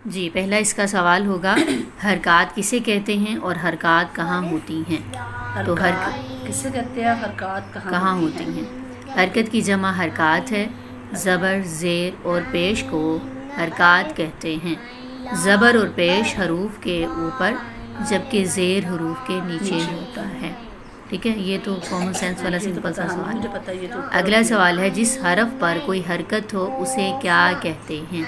جی پہلا اس کا سوال ہوگا حرکات کسے کہتے ہیں اور حرکات کہاں ہوتی ہیں؟ تو کسے کہتے ہیں؟ حرکات کہاں ہوتی ہیں؟ حرکت کی جمع حرکات ہے۔ زبر، زیر اور پیش کو حرکات کہتے ہیں۔ زبر اور پیش حروف کے اوپر جبکہ زیر حروف کے نیچے ہوتا ہے۔ ٹھیک ہے، یہ تو کامن سینس والا سمپل سا سوال ہے۔ اگلا سوال ہے جس حرف پر کوئی حرکت ہو اسے کیا کہتے ہیں؟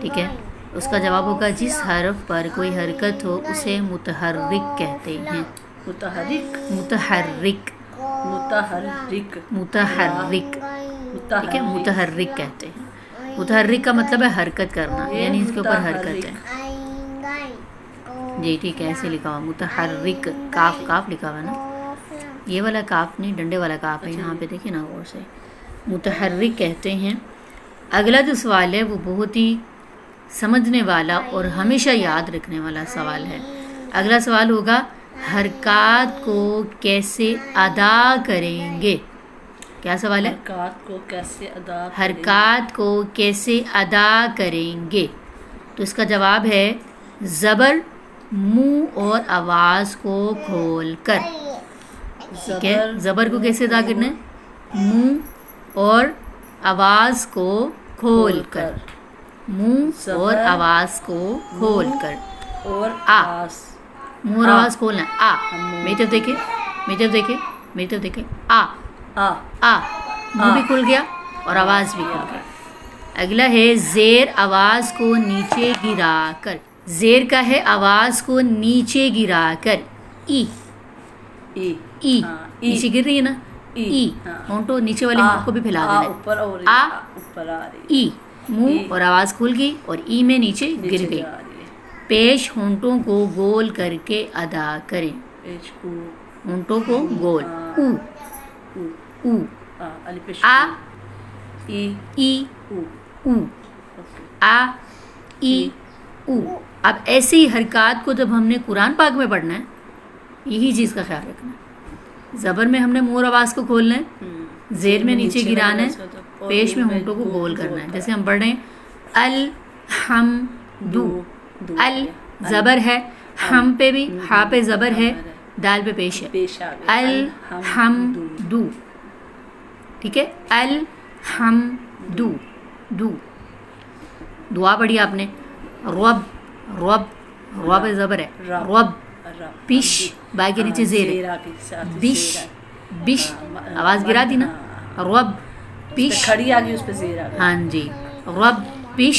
ٹھیک ہے، اس کا جواب ہوگا جس حرف پر کوئی حرکت ہو اسے متحرک کہتے ہیں۔ متحرک متحرک متحرک متحرک ٹھیک ہے، متحرک کہتے ہیں۔ متحرک کا مطلب ہے حرکت کرنا، یعنی اس کے اوپر حرکت ہے۔ جی ٹھیک ہے، ایسے لکھا ہوا متحرک، کاف کاف لکھا ہوا نا، یہ والا کاف نہیں، ڈنڈے والا کاف ہے، یہاں پہ دیکھیں نا غور سے، متحرک کہتے ہیں۔ اگلا جو سوال ہے وہ بہت ہی سمجھنے والا اور ہمیشہ یاد رکھنے والا سوال ہے۔ اگلا سوال ہوگا حرکات کو کیسے ادا کریں گے؟ کیا سوال ہے؟ حرکات کو کیسے ادا کریں گے؟ تو اس کا جواب ہے زبر منہ اور آواز کو کھول کر۔ ٹھیک ہے، زبر کو کیسے ادا کرنا ہے؟ منہ اور آواز کو کھول کر، منہ اور آواز کو کھول کر، اور منہ اور آواز کھولنا ہے۔ میری طرف دیکھیں، میری طرف دیکھیں، میری طرف دیکھیں، منہ بھی کھل گیا اور آواز بھی کھل گیا۔ اگلا ہے زیر آواز کو نیچے گرا کر۔ زیر کا ہے آواز کو نیچے گرا کر، ای ای نیچے گر رہی ہے نا، ای ہونٹوں نیچے والے ہونٹ کو بھی پھیلا دینا ہے۔ ای منہ اور آواز کھل گئی اور ای میں نیچے گر گئی۔ پیش ہونٹوں کو گول کر کے ادا کریں، ہونٹوں کو گول، او او آ ای او آ ای او۔ اب ایسی حرکات کو جب ہم نے قرآن پاک میں پڑھنا ہے یہی چیز کا خیال رکھنا ہے۔ زبر میں ہم نے منہ اور آواز کو کھولنا ہے، زیر میں نیچے گرانا ہے، پیش میں ہونٹوں کو گول کرنا ہے۔ جیسے ہم پڑھ رہے ہیں الحمدو، ال زبر ہے، ہم پہ بھی ہا پہ زبر ہے، دال پہ پیش ہے، الحمدو۔ ٹھیک ہے، الحمدو دو۔ دعا پڑھی آپ نے، رب رب، رب زبر ہے، رب، بش با کے نیچے زیر ہے، بش بش آواز گرا دی نا، رب بش کھڑی آگئی اس پہ زیر آگئی، ہاں جی، رب بش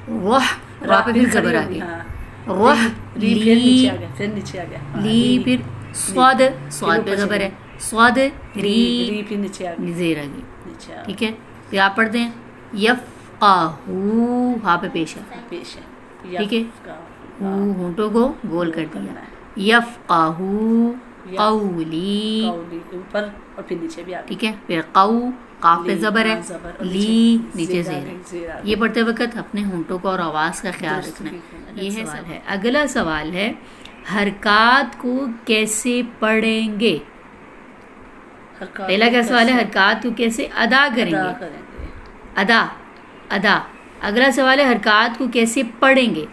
روح، را پہ پھر زبر آگئی، روح لی پھر نیچے آگیا، لی، پھر صاد، صاد پہ زبر ہے، صاد ری پھر نیچے آگیا، زیر آگئی۔ ٹھیک ہے، پھر آپ پڑھتے ہیں یفقہو، ہاں پہ پیش ہے، ٹھیک ہے، ہونٹوں کو گول کر دیا، یفقہو قولی، اوپر اور پھر نیچے بھی آگیا، ٹھیک ہے، پھر قو، قاف پہ زبر ہے، لی نیچے زیر ہے۔ یہ پڑھتے وقت اپنے ہونٹوں کو اور آواز کا خیال رکھنا ہے۔ یہ ہے سوال ہے۔ اگلا سوال ہے حرکات کو کیسے پڑھیں گے؟ پہلا کیا سوال ہے؟ حرکات کو کیسے ادا کریں گے؟ ادا ادا۔ اگلا سوال ہے حرکات کو کیسے پڑھیں گے؟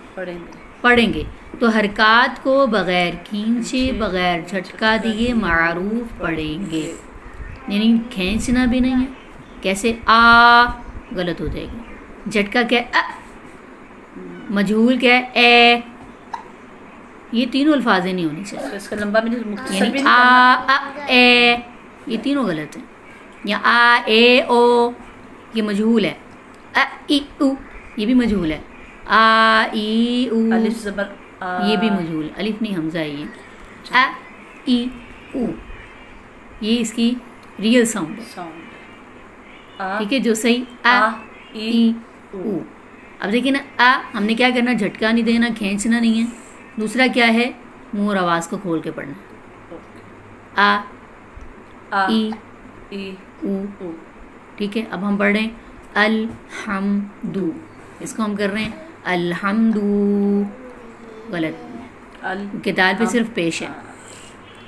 پڑھیں گے تو حرکات کو بغیر کھینچے بغیر جھٹکا دیے معروف پڑھیں گے، یعنی کھینچنا بھی نہیں ہے۔ کیسے؟ آ غلط ہو جائے گی، جھٹکا کیا ہے؟ مجہول کیا ہے؟ اے۔ یہ تینوں الفاظ نہیں ہونے چاہیے، اس کا لمبا بھی یعنی آ اے، یہ تینوں غلط ہیں، یا آ اے او یہ مجہول ہے، ای او یہ بھی مجہول ہے، آ ای او الف زبر یہ بھی مجہول، الف نہیں حمزہ ہے، یہ ای او یہ اس کی ریئل ساؤنڈ ہے، ٹھیک ہے، جو صحیح ای او۔ اب دیکھیں نا، ہم نے کیا کرنا؟ جھٹکا نہیں دینا، کھینچنا نہیں ہے۔ دوسرا کیا ہے؟ منہ اور آواز کو کھول کے پڑھنا، ای او۔ ٹھیک ہے، اب ہم پڑھ رہے ہیں الحمدو، اس کو ہم کر رہے ہیں الحمدو، غلط، کیونکہ دال پہ صرف پیش ہے۔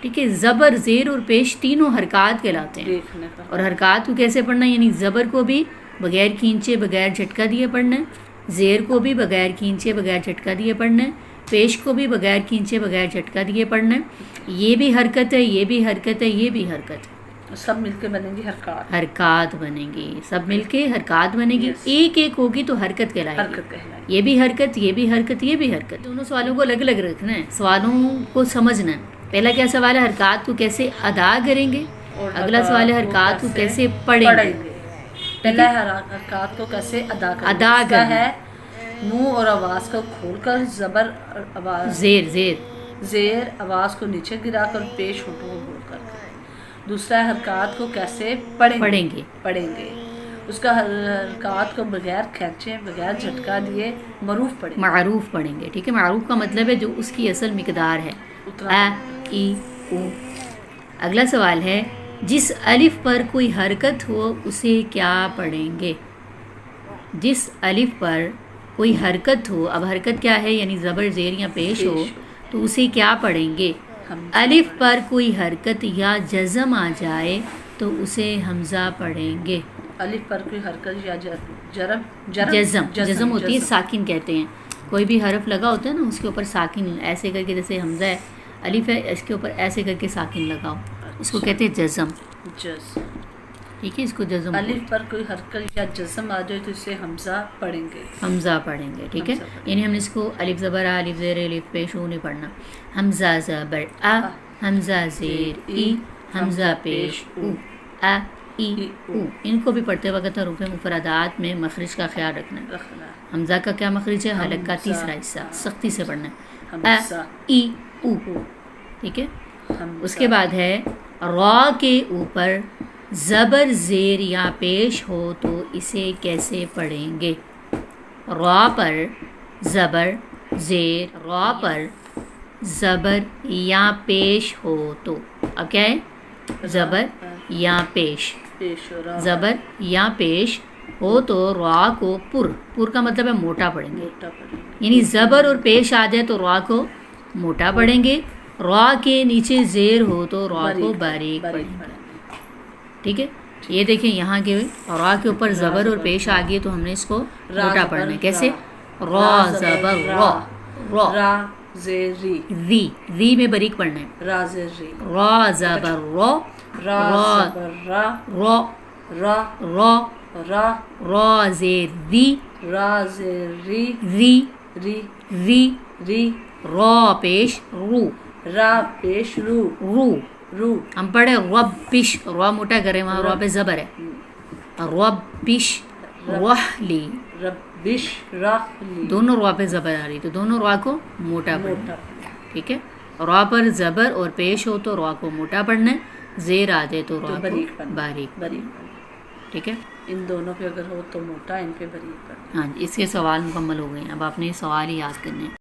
ٹھیک ہے، زبر، زیر اور پیش تینوں حرکات کہلاتے ہیں، اور حرکات کو کیسے پڑھنا ہے؟ یعنی زبر کو بھی بغیر کھینچے بغیر جھٹکا دیے پڑھنا ہے، زیر کو بھی بغیر کھینچے بغیر جھٹکا دیے پڑھنا ہے، پیش کو بھی بغیر کھینچے بغیر جھٹکا دیے پڑھنا ہے، یہ بھی حرکت ہے، یہ بھی حرکت ہے، یہ بھی حرکت ہے، سب مل کے بنیں گی حرکات، حرکات بنیں گی، سب مل کے حرکات بنے گی، ایک ایک ہوگی تو حرکت کہلائے گی، حرکت کہلائے گی۔ یہ بھی حرکت، یہ بھی حرکت، یہ بھی حرکت۔ دونوں سوالوں کو الگ الگ رکھنا ہے، سوالوں کو سمجھنا ہے۔ پہلا کیا سوال ہے، حرکات کو کیسے ادا کریں گے، اور اگلا سوال ہے حرکات کو کیسے پڑھیں گے۔ پہلا ہے حرکات کو کیسے ادا کریں گے، ادا دوسرا کرنا ہے منہ اور آواز کو کھول کر زبر اور آواز زیر زیر زیر آواز کو نیچے گرا کر پیش ہونٹوں کو گول کر کے۔ دوسرا ہے حرکات کو کیسے پڑھیں گے، اس کا حرکات کو بغیر کھینچے بغیر جھٹکا دیے معروف پڑھیں گے، معروف پڑھیں گے، ٹھیک ہے۔ معروف کا مطلب ہے جو اس کی اصل مقدار ہے، اتنا ا ای او۔ اگلا سوال ہے جس الف پر کوئی حرکت ہو اسے کیا پڑھیں گے، جس الف پر کوئی حرکت ہو، اب حرکت کیا ہے، یعنی زبر زیر یا پیش ہو تو اسے کیا پڑھیں گے۔ الف پر کوئی حرکت یا جزم آ جائے تو اسے حمزہ پڑھیں گے۔ الف پر کوئی حرکت یا جزم ہوتی ہے، ساکن کہتے ہیں، کوئی بھی حرف لگا ہوتا ہے نا اس کے اوپر ساکن ایسے کر کے، جیسے حمزہ ہے الف ہے اس کے اوپر ایسے کر کے ساکن لگاؤ، اس کو کہتے ہیں جزم، ٹھیک ہے، اس کو جزم۔ الف پر کوئی حرکت یا جزم آ جائے تو اسے حمزہ پڑھیں گے، حمزہ پڑھیں گے، ٹھیک ہے، یعنی ہم نے اس کو الف زبر آ، الف زیر الف پیش او نہیں پڑھنا، حمزہ زبر آ، حمزہ زیر ای، حمزہ پیش او، ا ای او۔ ان کو بھی پڑھتے وقت حروف مفردات میں مخرج کا خیال رکھنا ہے۔ حمزہ کا کیا مخرج ہے، حلق کا تیسرا حصہ، سختی سے پڑھنا ہے، ا ای او، ٹھیک ہے۔ اس کے بعد ہے را کے اوپر زبر زیر یا پیش ہو تو اسے کیسے پڑھیں گے۔ را پر زبر زیر، را پر زبر یا پیش ہو تو، اب کیا ہے، زبر یا پیش، زبر یا پیش ہو تو را کو پر کا مطلب ہے موٹا پڑھیں گے، یعنی زبر اور پیش آ جائے تو را کو موٹا پڑھیں گے، را کے نیچے زیر ہو تو را کو باریک پڑھیں گے، ٹھیک ہے۔ یہ دیکھیں یہاں کے را کے اوپر زبر اور پیش آ گئی تو ہم نے اس کو موٹا پڑھنا ہے، کیسے، را زبر را، را زیر ری، ری میں باریک پڑھنا ہے، را زیر ری، را زبر را، را زبر را، را را را، را را زیر ری، را زیر ری، ری ری ری، ری، را پیش رو، را پیش رو، رو، رو، ہم پڑھے رب پیش، را موٹا کریں وہاں را پہ زبر ہے، رب پیش رحلی، ربش رحلی، دونوں را پہ زبر آ رہی تو دونوں را کو موٹا پڑھنا، ٹھیک ہے۔ را پر زبر اور پیش ہو تو را کو موٹا پڑھنا ہے، زیر آ جائے تو را کو باریک، ٹھیک ہے۔ ان دونوں پہ اگر ہو تو موٹا، ان پہ باریک پڑھنا۔ ہاں جی، اس کے سوال مکمل ہو گئے ہیں، اب آپ نے سوال ہی یاد کرنے ہیں۔